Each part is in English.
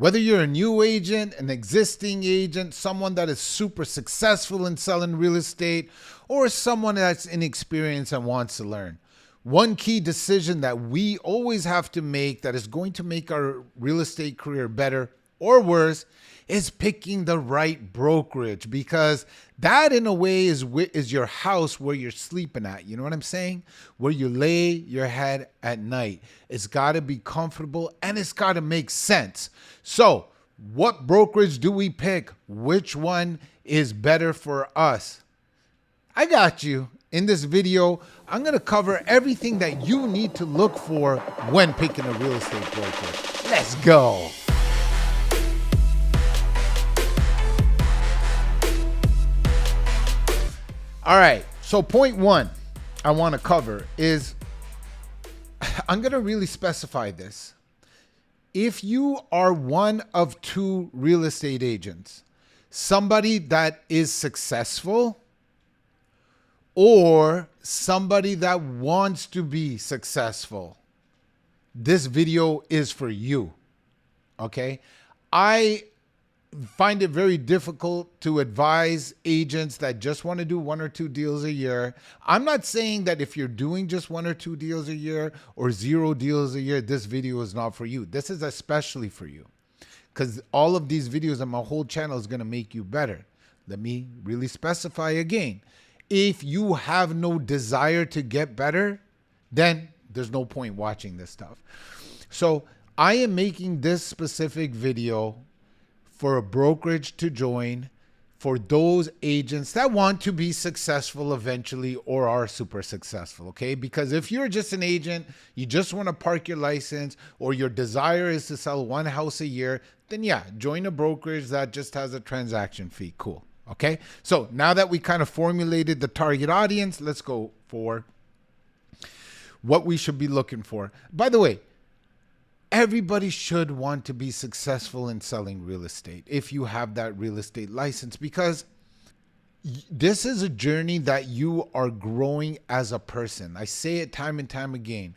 Whether you're a new agent, an existing agent, someone that is super successful in selling real estate, or someone that's inexperienced and wants to learn. One key decision that we always have to make that is going to make our real estate career better or worse is picking the right brokerage, because that in a way is your house where you're sleeping at. You know what I'm saying? Where you lay your head at night. It's got to be comfortable and it's got to make sense. So what brokerage do we pick? Which one is better for us? I got you. In this video, I'm going to cover everything that you need to look for when picking a real estate brokerage. Let's go. All right, so point one I want to cover is, I'm going to really specify this. If you are one of two real estate agents, somebody that is successful or somebody that wants to be successful, this video is for you, okay? I find it very difficult to advise agents that just want to do 1 or 2 deals a year. I'm not saying that if you're doing just 1 or 2 deals a year or 0 deals a year, this video is not for you. This is especially for you, because all of these videos on my whole channel is going to make you better. Let me really specify again. If you have no desire to get better, then there's no point watching this stuff. So I am making this specific video for a brokerage to join for those agents that want to be successful eventually or are super successful, okay? Because if you're just an agent, you just want to park your license, or your desire is to sell 1 house a year, then yeah, join a brokerage that just has a transaction fee. Cool, okay? So now that we kind of formulated the target audience, let's go for what we should be looking for. By the way, everybody should want to be successful in selling real estate if you have that real estate license, because this is a journey that you are growing as a person. I say it time and time again.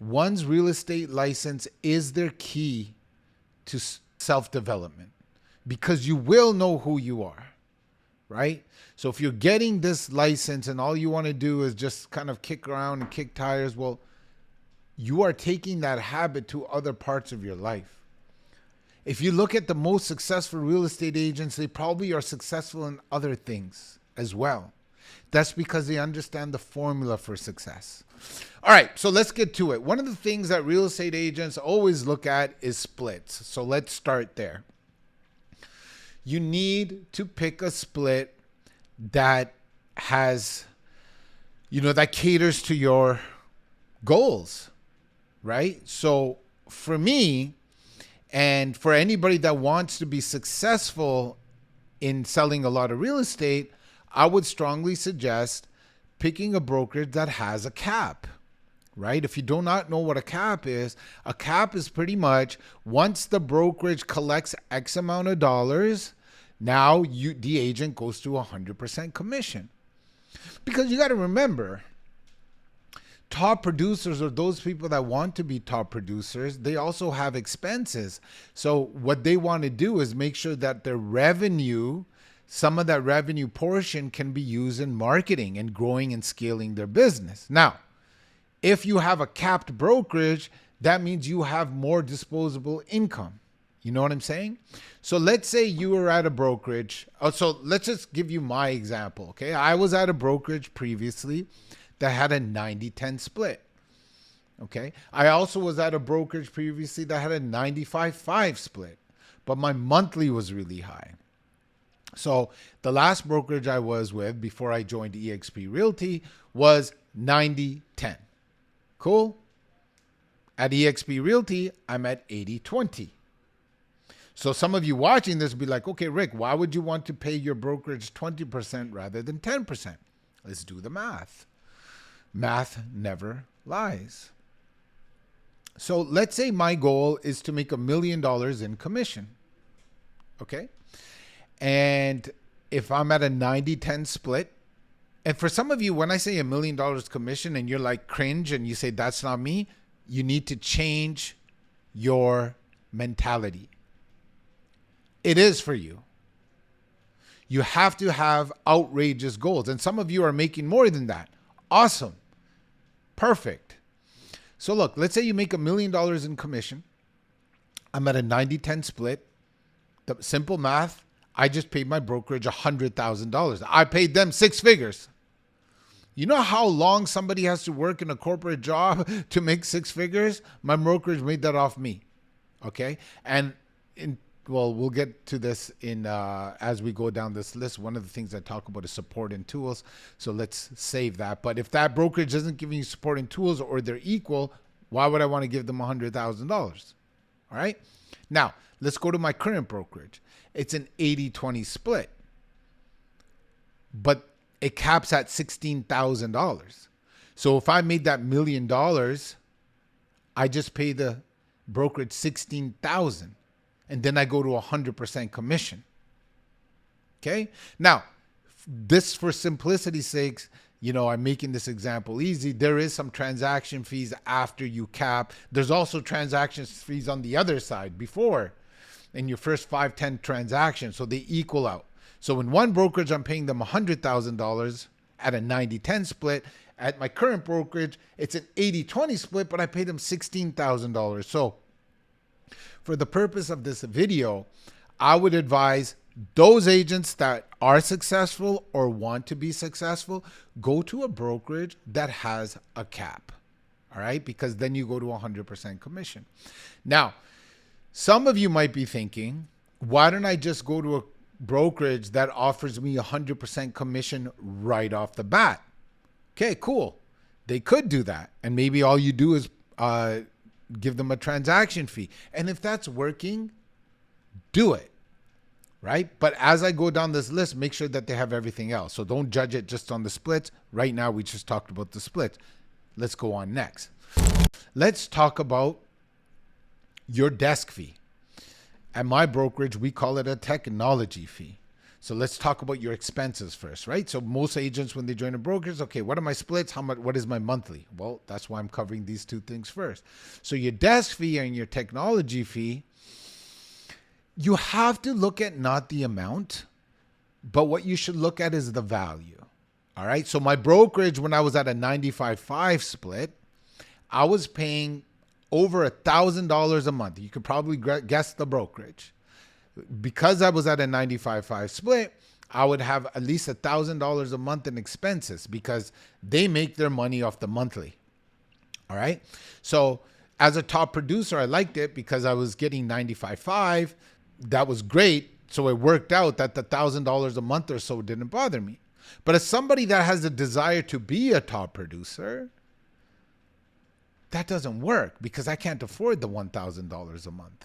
One's real estate license is their key to self-development, because you will know who you are, right? So if you're getting this license and all you want to do is just kind of kick around and kick tires, well, you are taking that habit to other parts of your life. If you look at the most successful real estate agents, they probably are successful in other things as well. That's because they understand the formula for success. All right, so let's get to it. One of the things that real estate agents always look at is splits. So let's start there. You need to pick a split that has, that caters to your goals. Right? So for me, and for anybody that wants to be successful in selling a lot of real estate, I would strongly suggest picking a brokerage that has a cap, right? If you do not know what a cap is pretty much once the brokerage collects X amount of dollars, now the agent goes to 100% commission. Because you got to remember, top producers, or those people that want to be top producers, they also have expenses. So what they want to do is make sure that their revenue, some of that revenue portion, can be used in marketing and growing and scaling their business. Now, if you have a capped brokerage, that means you have more disposable income. You know what I'm saying? So let's say you were at a brokerage. So let's just give you my example, okay? I was at a brokerage previously that had a 90-10 split, okay? I also was at a brokerage previously that had a 95-5 split, but my monthly was really high. So the last brokerage I was with before I joined eXp Realty was 90-10. Cool? At eXp Realty, I'm at 80-20. So some of you watching this will be like, okay, Rick, why would you want to pay your brokerage 20% rather than 10%? Let's do the math. Math never lies. So let's say my goal is to make $1 million in commission. Okay. And if I'm at a 90-10 split, and for some of you, when I say $1 million commission and you're like cringe and you say, that's not me, you need to change your mentality. It is for you. You have to have outrageous goals. And some of you are making more than that. Awesome. Perfect. So look, let's say you make $1 million in commission. I'm at a 90-10 split. The simple math, I just paid my brokerage $100,000. I paid them 6 figures. You know how long somebody has to work in a corporate job to make 6 figures? My brokerage made that off me. Okay? And we'll get to this in as we go down this list. One of the things I talk about is support and tools. So let's save that. But if that brokerage isn't giving you support and tools, or they're equal, why would I want to give them $100,000? All right. Now, let's go to my current brokerage. It's an 80-20 split, but it caps at $16,000. So if I made that $1 million, I just pay the brokerage $16,000, and then I go to 100% commission. Okay. Now, this, for simplicity's sakes, I'm making this example easy. There is some transaction fees after you cap. There's also transaction fees on the other side before in your first 5-10 transactions. So they equal out. So in one brokerage, I'm paying them $100,000 at a 90-10 split. At my current brokerage, it's an 80-20 split, but I paid them $16,000. So for the purpose of this video, I would advise those agents that are successful or want to be successful, go to a brokerage that has a cap. All right. Because then you go to 100% commission. Now, some of you might be thinking, why don't I just go to a brokerage that offers me 100% commission right off the bat? Okay, cool. They could do that. And maybe all you do is give them a transaction fee. And if that's working, do it. Right? But as I go down this list, make sure that they have everything else. So don't judge it just on the splits. Right now, we just talked about the splits. Let's go on next. Let's talk about your desk fee. At my brokerage, we call it a technology fee. So let's talk about your expenses first, right? So most agents, when they join a brokerage, okay, what are my splits? How much? What is my monthly? Well, that's why I'm covering these two things first. So your desk fee and your technology fee, you have to look at not the amount, but what you should look at is the value. All right. So my brokerage, when I was at a 95-5 split, I was paying over $1,000 a month. You could probably guess the brokerage. Because I was at a 95-5 split, I would have at least $1,000 a month in expenses because they make their money off the monthly. All right. So as a top producer, I liked it because I was getting 95.5. That was great. So it worked out that the $1,000 a month or so didn't bother me. But as somebody that has a desire to be a top producer, that doesn't work because I can't afford the $1,000 a month.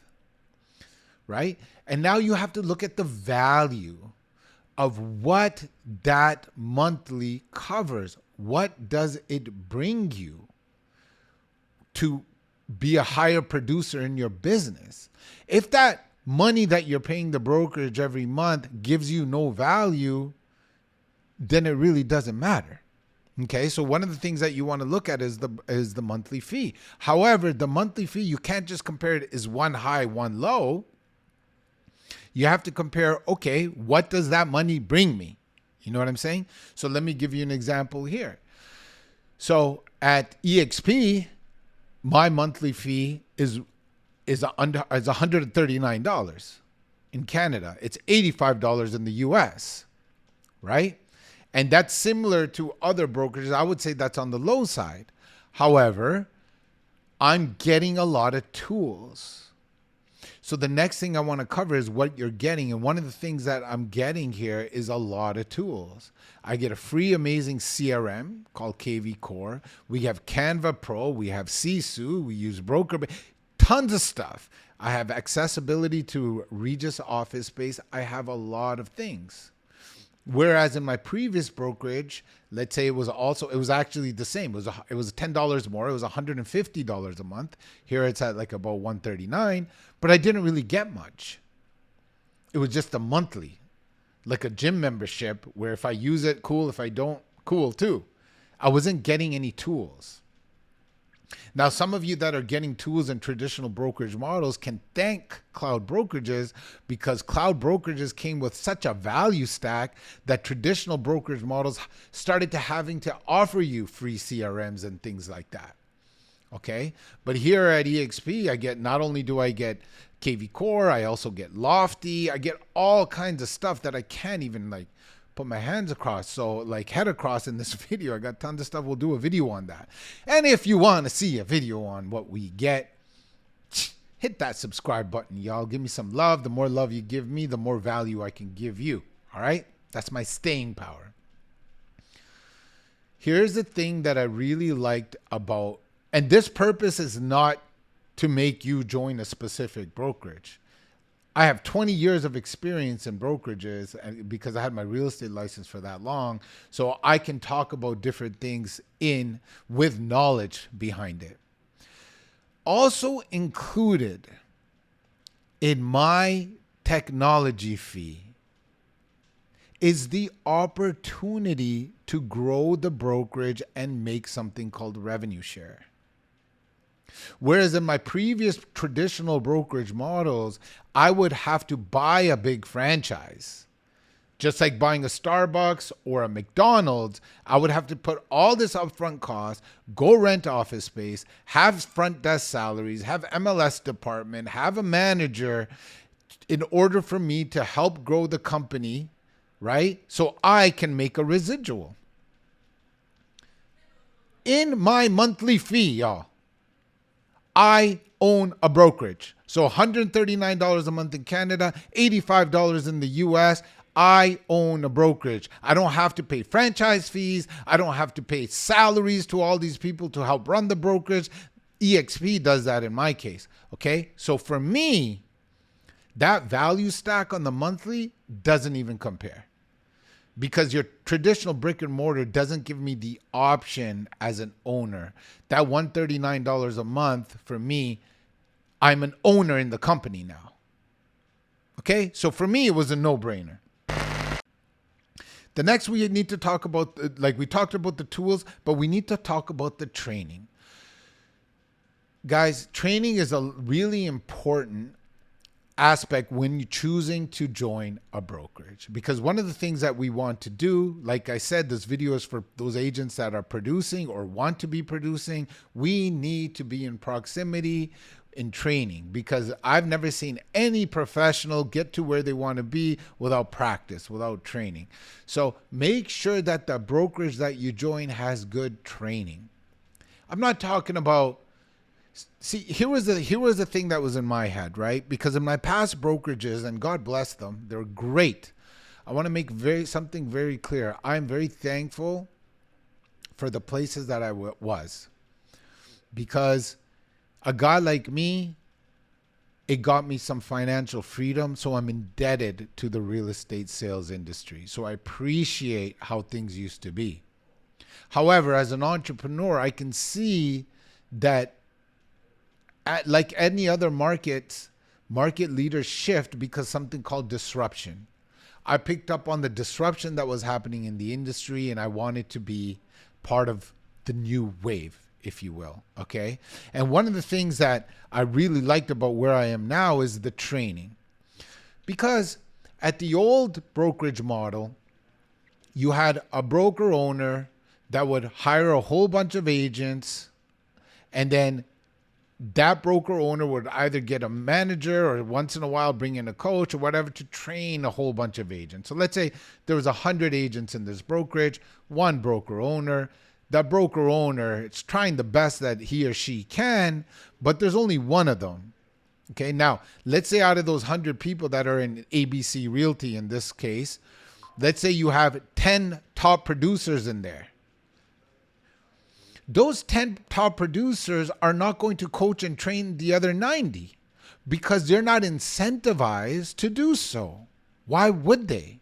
Right? And now you have to look at the value of what that monthly covers. What does it bring you to be a higher producer in your business? If that money that you're paying the brokerage every month gives you no value, then it really doesn't matter. Okay, so one of the things that you want to look at is the monthly fee. However, the monthly fee, you can't just compare it as one high, one low. You have to compare, okay, what does that money bring me? You know what I'm saying? So let me give you an example here. So at EXP, my monthly fee is $139 in Canada. It's $85 in the US, right? And that's similar to other brokerages. I would say that's on the low side. However, I'm getting a lot of tools. So the next thing I want to cover is what you're getting. And one of the things that I'm getting here is a lot of tools. I get a free, amazing CRM called KV Core. We have Canva Pro. We have Sisu. We use Broker. Tons of stuff. I have accessibility to Regis office space. I have a lot of things. Whereas in my previous brokerage, let's say it was actually the same. It was $10 more. It was $150 a month. Here it's at like about $139, but I didn't really get much. It was just a monthly, like a gym membership where if I use it, cool. If I don't, cool too. I wasn't getting any tools. Now, some of you that are getting tools in traditional brokerage models can thank cloud brokerages, because cloud brokerages came with such a value stack that traditional brokerage models started to having to offer you free CRMs and things like that. Okay. But here at EXP, I get, not only do I get KV Core, I also get Lofty. I get all kinds of stuff that I can't even like put my hands across. So like head across in this video, I got tons of stuff. We'll do a video on that. And if you want to see a video on what we get, hit that subscribe button, y'all. Give me some love. The more love you give me, the more value I can give you. All right. That's my staying power. Here's the thing that I really liked about, and this purpose is not to make you join a specific brokerage. I have 20 years of experience in brokerages, and because I had my real estate license for that long, so I can talk about different things with knowledge behind it. Also included in my technology fee is the opportunity to grow the brokerage and make something called revenue share. Whereas in my previous traditional brokerage models, I would have to buy a big franchise. Just like buying a Starbucks or a McDonald's, I would have to put all this upfront cost, go rent office space, have front desk salaries, have MLS department, have a manager in order for me to help grow the company, right? So I can make a residual. In my monthly fee, y'all, I own a brokerage. So $139 a month in Canada, $85 in the US. I own a brokerage. I don't have to pay franchise fees. I don't have to pay salaries to all these people to help run the brokerage. EXP does that in my case. Okay. So for me, that value stack on the monthly doesn't even compare, because your traditional brick and mortar doesn't give me the option as an owner. That $139 a month for me, I'm an owner in the company now. Okay, so for me, it was a no-brainer. The next we need to talk about, like we talked about the tools, but we need to talk about the training. Guys, training is a really important aspect when you're choosing to join a brokerage, because one of the things that we want to do, like I said, this video is for those agents that are producing or want to be producing. We need to be in proximity in training, because I've never seen any professional get to where they want to be without practice, without training. So make sure that the brokerage that you join has good training. I'm not talking about, see, here was the thing that was in my head, right? Because in my past brokerages, and God bless them, they're great. I want to make something very clear. I'm very thankful for the places that I was, because a guy like me, it got me some financial freedom. So I'm indebted to the real estate sales industry. So I appreciate how things used to be. However, as an entrepreneur, I can see that like any other market leaders shift because something called disruption. I picked up on the disruption that was happening in the industry, and I wanted to be part of the new wave, if you will. Okay. And one of the things that I really liked about where I am now is the training, because at the old brokerage model, you had a broker owner that would hire a whole bunch of agents, and then that broker owner would either get a manager or once in a while bring in a coach or whatever to train a whole bunch of agents. So let's say there was 100 agents in this brokerage, one broker owner. That broker owner is trying the best that he or she can, but there's only one of them. Okay. Now, let's say out of those 100 people that are in ABC Realty in this case, let's say you have 10 top producers in there. Those 10 top producers are not going to coach and train the other 90 because they're not incentivized to do so. Why would they?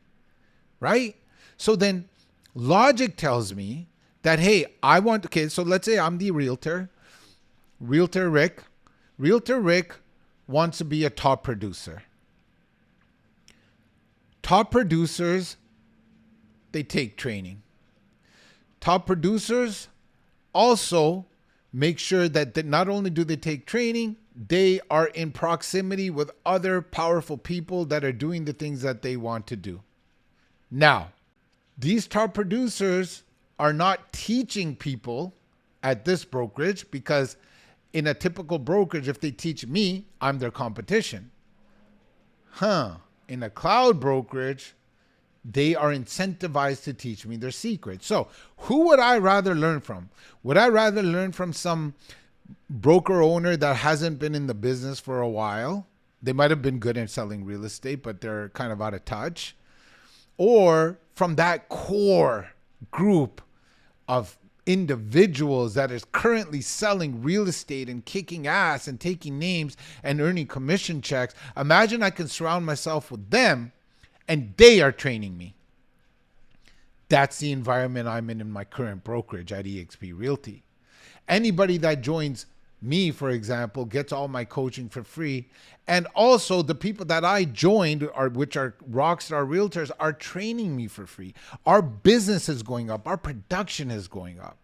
Right? So then logic tells me that, hey, okay, so let's say I'm the realtor, Realtor Rick. Realtor Rick wants to be a top producer. Top producers, they take training. Top producers also make sure that not only do they take training, they are in proximity with other powerful people that are doing the things that they want to do. Now, these top producers are not teaching people at this brokerage, because in a typical brokerage, if they teach me, I'm their competition. In a cloud brokerage, they are incentivized to teach me their secrets. So who would I rather learn from? Would I rather learn from some broker owner that hasn't been in the business for a while? They might have been good at selling real estate, but they're kind of out of touch. Or from that core group of individuals that is currently selling real estate and kicking ass and taking names and earning commission checks. Imagine I can surround myself with them and they are training me. That's the environment I'm in my current brokerage at eXp Realty. Anybody that joins me, for example, gets all my coaching for free. And also the people that I joined, which are rockstar realtors, are training me for free. Our business is going up. Our production is going up.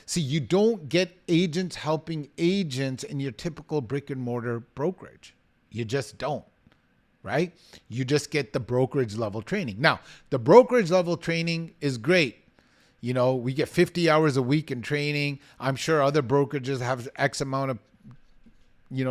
See, you don't get agents helping agents in your typical brick and mortar brokerage. You just don't, right? You just get the brokerage level training. Now, the brokerage level training is great. You know, we get 50 hours a week in training. I'm sure other brokerages have X amount of,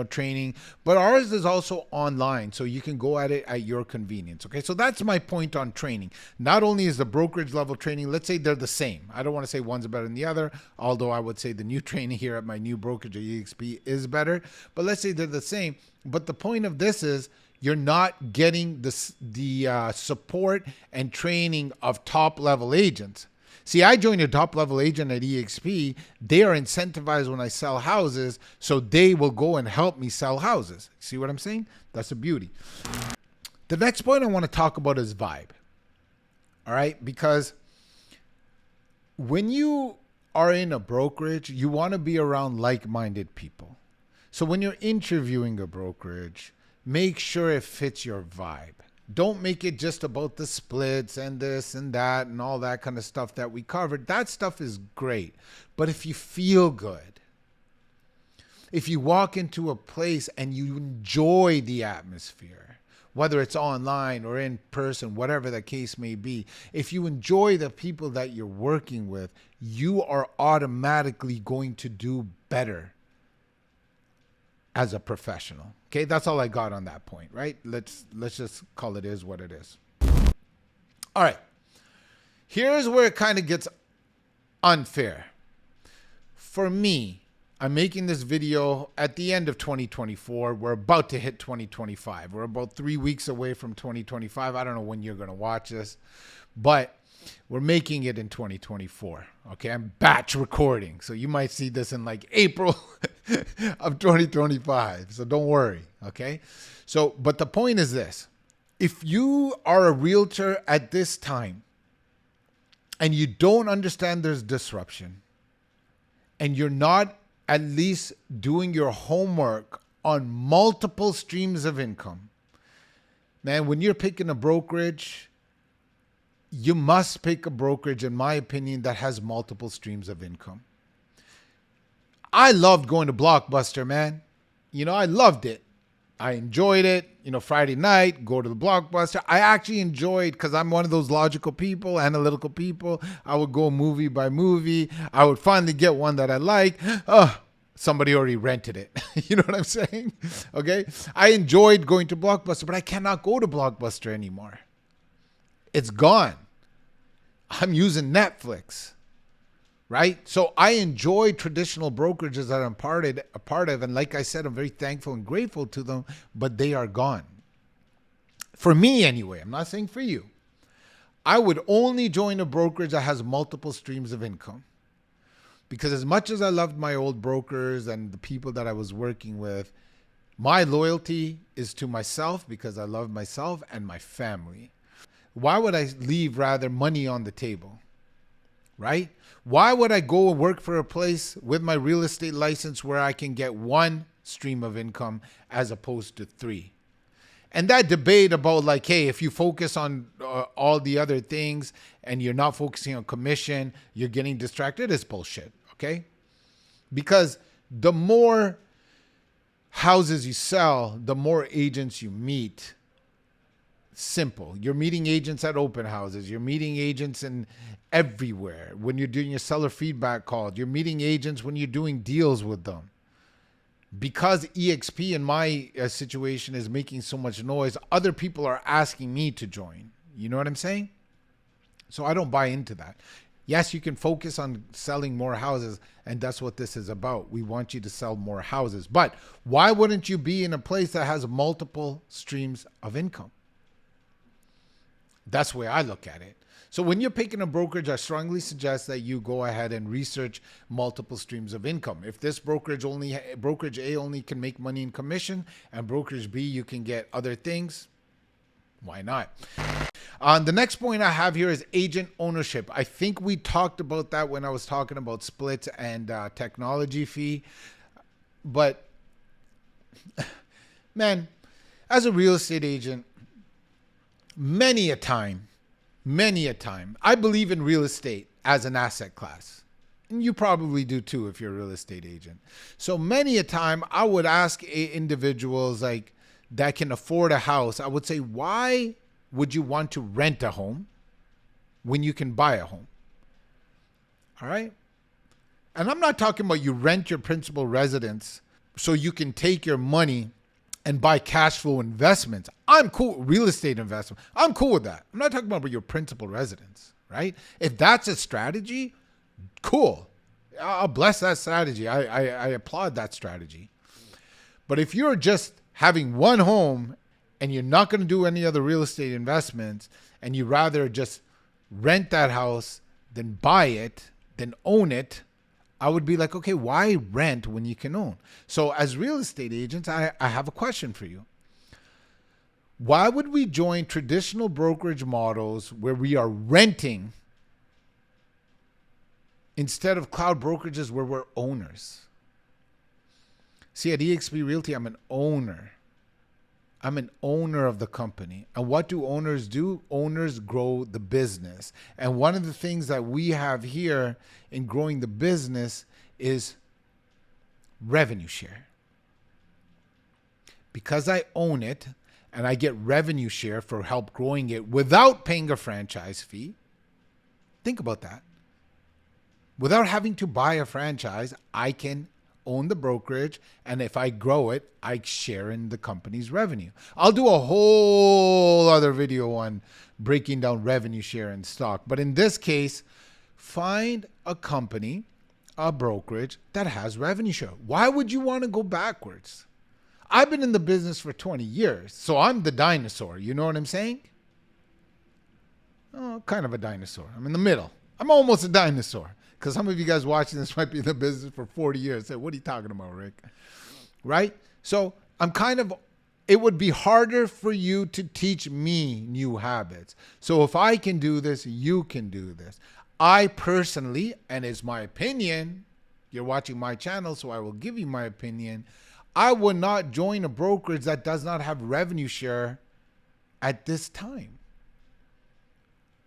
training, but ours is also online. So you can go at it at your convenience. Okay. So that's my point on training. Not only is the brokerage level training, let's say they're the same. I don't want to say one's better than the other, although I would say the new training here at my new brokerage at EXP is better, but let's say they're the same. But the point of this is you're not getting the support and training of top level agents. See, I joined a top-level agent at eXp. They are incentivized when I sell houses, so they will go and help me sell houses. See what I'm saying? That's the beauty. The next point I want to talk about is vibe. All right? Because when you are in a brokerage, you want to be around like-minded people. So when you're interviewing a brokerage, make sure it fits your vibe. Don't make it just about the splits and this and that and all that kind of stuff that we covered. That stuff is great. But if you feel good, if you walk into a place and you enjoy the atmosphere, whether it's online or in person, whatever the case may be, if you enjoy the people that you're working with, you are automatically going to do better as a professional. Okay, that's all I got on that point, right? Let's just call it is what it is. All right. Here's where it kind of gets unfair. For me, I'm making this video at the end of 2024. We're about to hit 2025. We're about 3 weeks away from 2025. I don't know when you're going to watch this, but we're making it in 2024. Okay, I'm batch recording. So you might see this in like April of 2025. So don't worry. Okay. So, but the point is this. If you are a realtor at this time and you don't understand there's disruption and you're not at least doing your homework on multiple streams of income, man, when you're picking a brokerage, you must pick a brokerage, in my opinion, that has multiple streams of income. I loved going to Blockbuster, man. I loved it. I enjoyed it. Friday night, go to the Blockbuster. I actually enjoyed, because I'm one of those logical people, analytical people. I would go movie by movie. I would finally get one that I like. Somebody already rented it. You know what I'm saying? Okay. I enjoyed going to Blockbuster, but I cannot go to Blockbuster anymore. It's gone. I'm using Netflix, right? So I enjoy traditional brokerages that I'm a part of. And like I said, I'm very thankful and grateful to them, but they are gone. For me anyway, I'm not saying for you. I would only join a brokerage that has multiple streams of income. Because as much as I loved my old brokers and the people that I was working with, my loyalty is to myself, because I love myself and my family. Why would I leave rather money on the table, right? Why would I go and work for a place with my real estate license where I can get one stream of income as opposed to three? And that debate about like, hey, if you focus on all the other things and you're not focusing on commission, you're getting distracted, is bullshit, okay? Because the more houses you sell, the more agents you meet. Simple. You're meeting agents at open houses. You're meeting agents in everywhere. When you're doing your seller feedback calls, you're meeting agents when you're doing deals with them. Because EXP in my situation is making so much noise, other people are asking me to join. You know what I'm saying? So I don't buy into that. Yes, you can focus on selling more houses, and that's what this is about. We want you to sell more houses. But why wouldn't you be in a place that has multiple streams of income? That's the way I look at it. So when you're picking a brokerage, I strongly suggest that you go ahead and research multiple streams of income. If this brokerage A only can make money in commission, and brokerage B you can get other things, why not? The next point I have here is agent ownership. I think we talked about that when I was talking about splits and technology fee. But man, as a real estate agent, many a time, I believe in real estate as an asset class. And you probably do too if you're a real estate agent. So many a time I would ask individuals like that can afford a house, I would say, why would you want to rent a home when you can buy a home? All right. And I'm not talking about you rent your principal residence so you can take your money and buy cash flow investments. I'm cool. Real estate investment. I'm cool with that. I'm not talking about your principal residence, right? If that's a strategy, cool. I'll bless that strategy. I applaud that strategy. But if you're just having one home and you're not going to do any other real estate investments and you rather just rent that house than buy it, than own it, I would be like, okay, why rent when you can own? So as real estate agents, I have a question for you. Why would we join traditional brokerage models where we are renting instead of cloud brokerages where we're owners? See, at eXp Realty, I'm an owner. I'm an owner of the company. And what do owners do? Owners grow the business. And one of the things that we have here in growing the business is revenue share. Because I own it and I get revenue share for help growing it without paying a franchise fee. Think about that. Without having to buy a franchise, I can own the brokerage, and if I grow it, I share in the company's revenue. I'll do a whole other video on breaking down revenue share and stock. But in this case, find a company, a brokerage that has revenue share. Why would you want to go backwards? I've been in the business for 20 years, so I'm the dinosaur. You know what I'm saying? Oh, kind of a dinosaur. I'm in the middle. I'm almost a dinosaur. Because some of you guys watching this might be in the business for 40 years. Say, what are you talking about, Rick? Right? So it would be harder for you to teach me new habits. So if I can do this, you can do this. I personally, and it's my opinion, you're watching my channel, so I will give you my opinion. I would not join a brokerage that does not have revenue share at this time.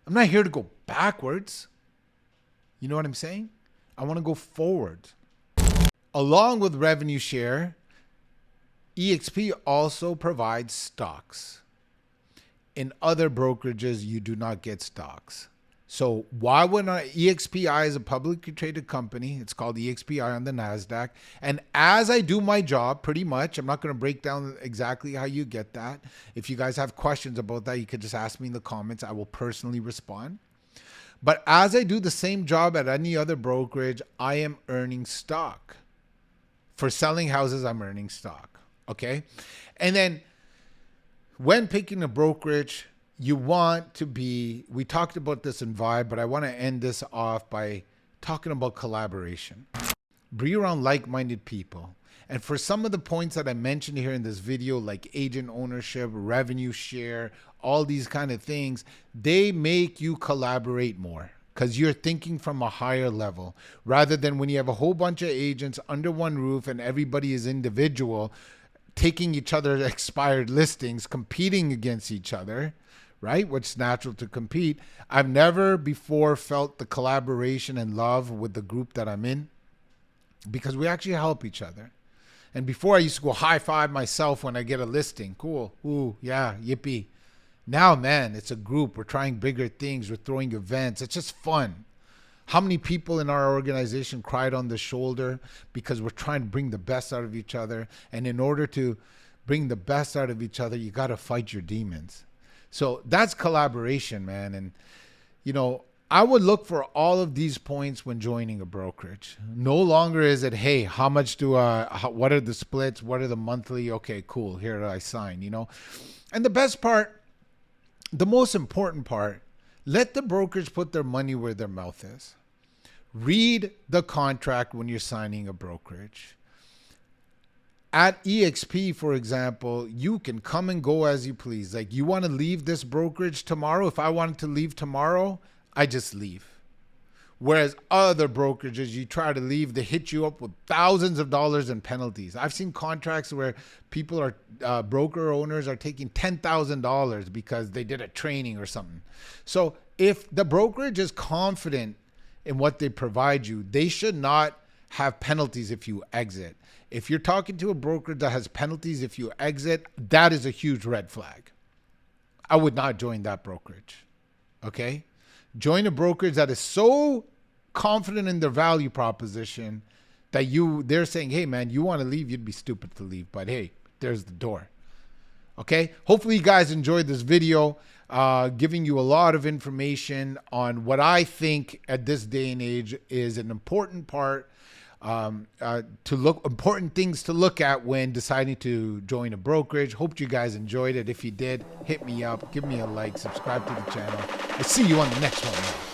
I'm not here to go backwards. You know what I'm saying? I want to go forward. Along with revenue share, eXp also provides stocks. In other brokerages, you do not get stocks. So why would not EXPI is a publicly traded company? It's called EXPI on the NASDAQ. And as I do my job, pretty much, I'm not going to break down exactly how you get that. If you guys have questions about that, you could just ask me in the comments. I will personally respond. But as I do the same job at any other brokerage, I am earning stock. For selling houses, I'm earning stock. Okay? And then when picking a brokerage, you want to be, we talked about this in Vibe, but I want to end this off by talking about collaboration. Be around like-minded people. And for some of the points that I mentioned here in this video, like agent ownership, revenue share, all these kind of things, they make you collaborate more because you're thinking from a higher level rather than when you have a whole bunch of agents under one roof and everybody is individual, taking each other's expired listings, competing against each other, right? Which is natural to compete. I've never before felt the collaboration and love with the group that I'm in. because we actually help each other. And before I used to go high five myself when I get a listing. Cool. Ooh, yeah, yippee. Now, man, it's a group. We're trying bigger things. We're throwing events. It's just fun. How many people in our organization cried on the shoulder because we're trying to bring the best out of each other? And in order to bring the best out of each other, you got to fight your demons. So that's collaboration, man. And, you know, I would look for all of these points when joining a brokerage. No longer is it, hey, how much do what are the splits? What are the monthly? Okay, cool. Here I sign, you know. And the best part, the most important part, let the brokerage put their money where their mouth is. Read the contract when you're signing a brokerage. At EXP, for example, you can come and go as you please. Like, you want to leave this brokerage tomorrow? If I wanted to leave tomorrow, I just leave. Whereas other brokerages, you try to leave, they hit you up with thousands of dollars in penalties. I've seen contracts where people are, broker owners are taking $10,000 because they did a training or something. So if the brokerage is confident in what they provide you, they should not have penalties if you exit. If you're talking to a brokerage that has penalties if you exit, that is a huge red flag. I would not join that brokerage. Okay? Join a brokerage that is so confident in their value proposition that they're saying, hey man, you want to leave, you'd be stupid to leave, but hey, there's the door. Okay, hopefully you guys enjoyed this video, giving you a lot of information on what I think at this day and age is an important part important things to look at when deciding to join a brokerage. Hope you guys enjoyed it. If you did, hit me up, give me a like, subscribe to the channel. I'll see you on the next one.